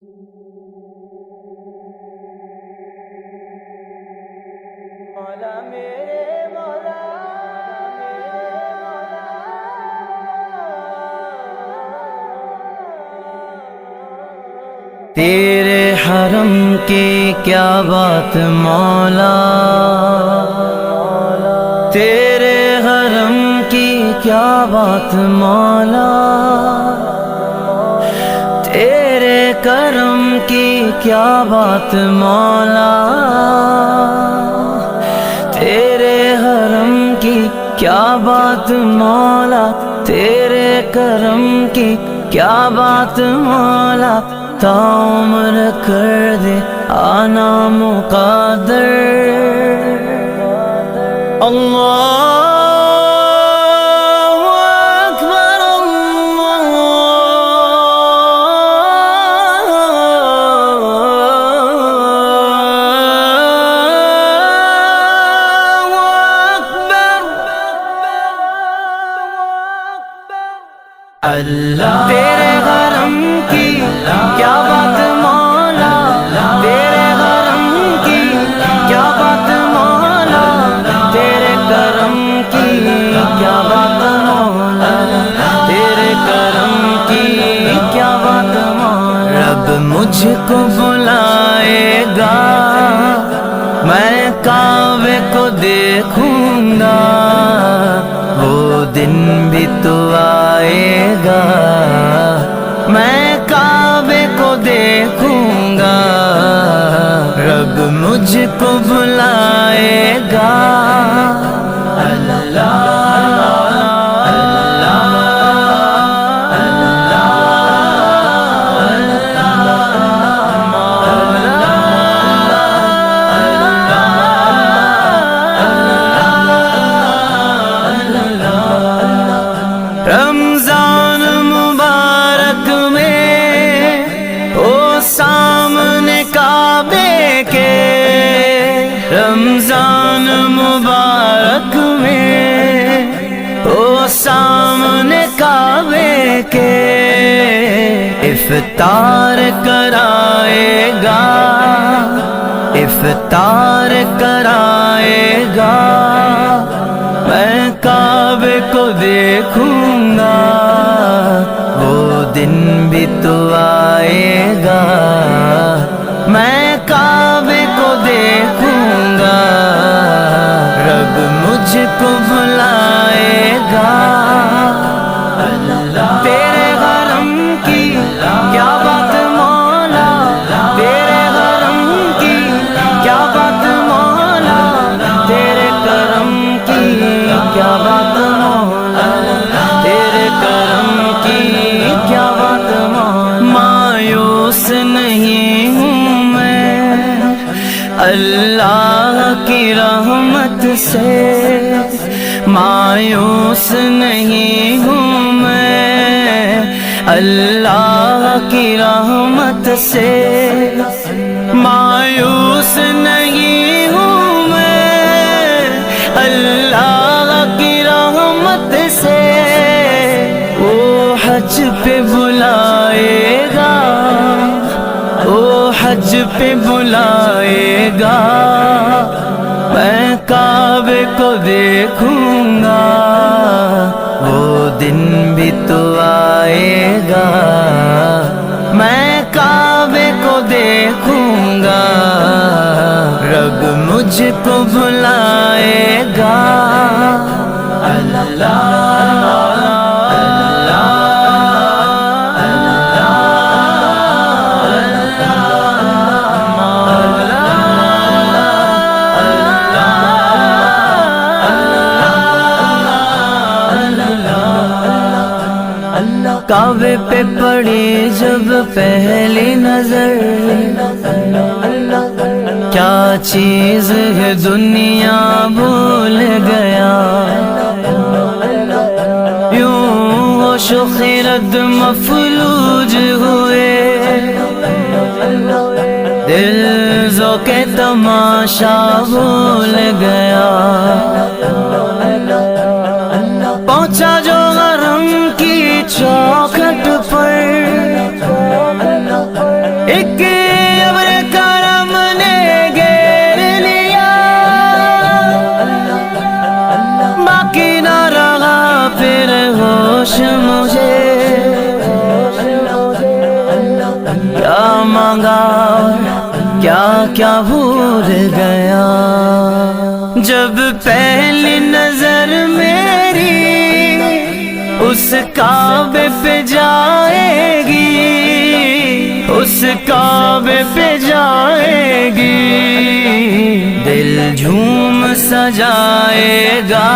مولا میرے مولا تیرے حرم کی کیا بات مولا، تیرے حرم کی کیا بات مولا، تیرے کرم کی کیا بات مولا، تیرے حرم کی کیا بات مولا، تیرے کرم کی کیا بات مولا، تا عمر کر دے آنا مقدر۔ اللہ اکبر اللہ اکبر۔ اللہ تیرے حرم کی کیا بات مولا، تیرے حرم کی کیا بات مولا، تیرے کرم کی کیا بات مولا، تیرے کرم کی کیا بات مولا۔ رب مجھ کو بلائے گا، میں کعبے کو دیکھوں گا، وہ دن بھی تو آئے گا، میں کعبے کو دیکھوں گا، رب مجھ کو بلائے گا۔ اللہ رمضان مبارک میں او سامنے کعبے کے، رمضان مبارک میں او سامنے کعبے کے، افطار کرائے گا، افطار کرائے گا، میں کعبے کو دیکھوں گا، وہ دن بھی تو آئے گا، میں کعبے کو دیکھوں گا، رب مجھ کو بلائے گا۔ اللہ تیرے حرم کی کیا بات مولا، تیرے حرم کی کیا بات مولا، تیرے کرم کی کیا بات مولا، تیرے کرم کی کیا بات مولا۔ مایوس نہیں ہوں میں اللہ کی رحمت سے، مایوس نہیں ہوں میں اللہ کی رحمت سے، مایوس نہیں ہوں میں اللہ کی رحمت سے، وہ حج پہ بلائے گا، وہ حج پہ بلائے گا، میں کعبے کو دیکھوں گا، وہ دن بھی تو آئے گا، میں کعبے کو دیکھوں گا، رب مجھ کو بلائے گا۔ اللہ کعبے پہ پڑی جب پہلی نظر، کیا چیز ہے دنیا بھول گیا، یوں ہوش و خرد مفلوج ہوئے، دل ذوق تماشا بھول گیا، پہنچا جو حرم کی چوکھٹ پر، ایک ابر کرم نے گھیر لیا، باقی نہ رہا پھر ہوش مجھے، کیا مانگا کیا کیا بھول گیا۔ جب پہلی نظر میری اس کعبے پہ جائے گی، اس کعبے پہ جائے گی، دل جھوم سجائے گا،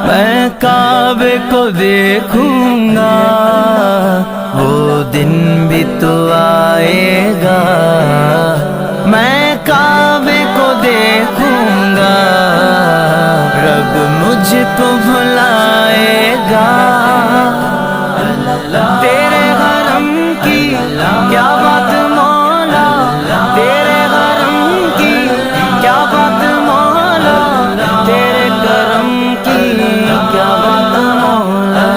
میں کعبے کو دیکھوں گا، وہ دن بھی تو آئے گا، میں کعبے کو دیکھوں گا، رب مجھ کو بھلائے گا۔ تیرے حرم کی کیا بات مولا، تیرے حرم کی کیا بات مولا، تیرے کرم کی کیا بات مولا،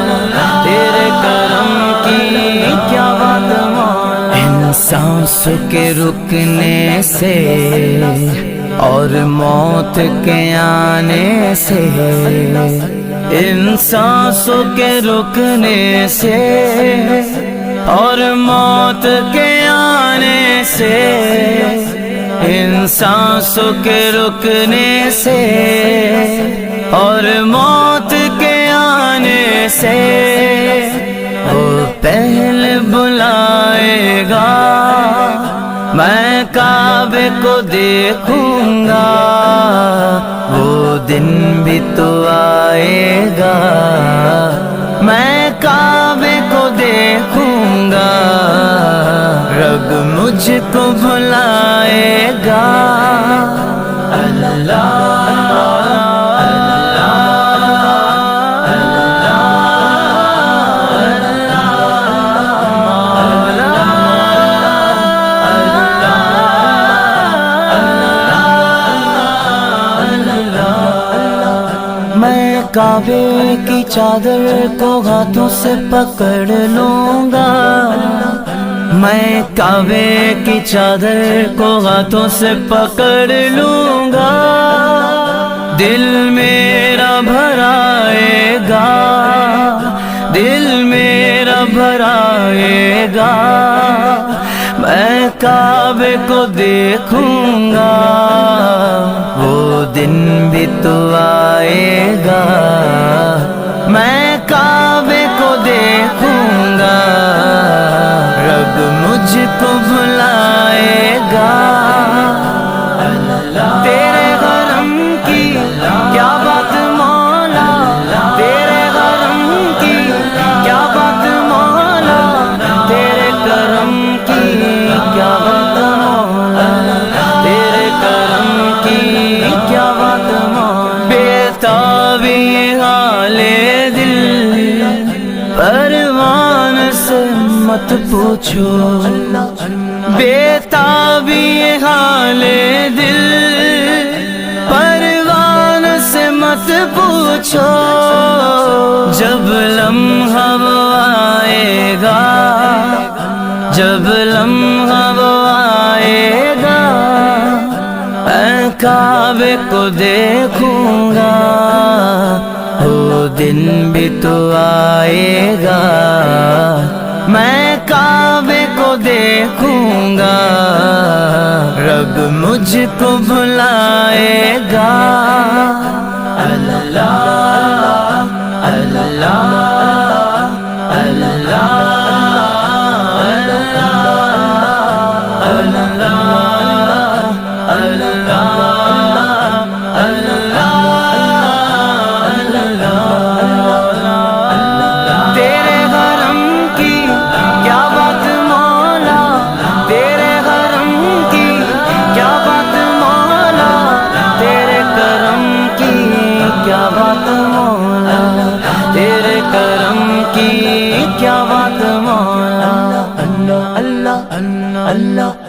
تیرے کرم کی کیا بات مولا۔ ان سانسوں کے رکنے سے اور موت کے آنے سے، ان سانسوں کے رکنے سے اور موت کے آنے سے، ان سانسوں کے رکنے سے اور موت کے آنے سے، وہ پہلے بلائے گا، میں کعبے کو دیکھوں گا، وہ دن بھی تو آئے گا، میں کعبے کو دیکھوں گا، رب مجھ کو بھلائے گا۔ اللہ کعبے کی چادر کو ہاتھوں سے پکڑ لوں گا، میں کعبے کی چادر کو ہاتھوں سے پکڑ لوں گا، دل میرا بھرائے گا، دل میرا بھرائے گا، میں کعبے کو دیکھوں گا، وہ دن بھی تو آئے گا، میں کعبے کو دیکھوں گا، رب مجھ کو بھلائے گا۔ تیرے حرم کی کیا بات مولا، تیرے حرم کی کیا بات مولا، تیرے کرم کی کیا بات مولا، تیرے کرم کی کیا بات مولا۔ بےتابی حال دل پروان سے مت پوچھو، بےتابی حال دل پروان سے مت پوچھو، جب لمحہ وہ آئے گا، جب لمحہ وہ آئے گا، میں کعبے کو دیکھوں گا، وہ دن بھی تو آئے گا، میں کعبے کو دیکھوں گا، رب مجھ کو بھلائے گا۔ اللہ اللہ اللہ کیا بات مولا، اللہ اللہ اللہ اللہ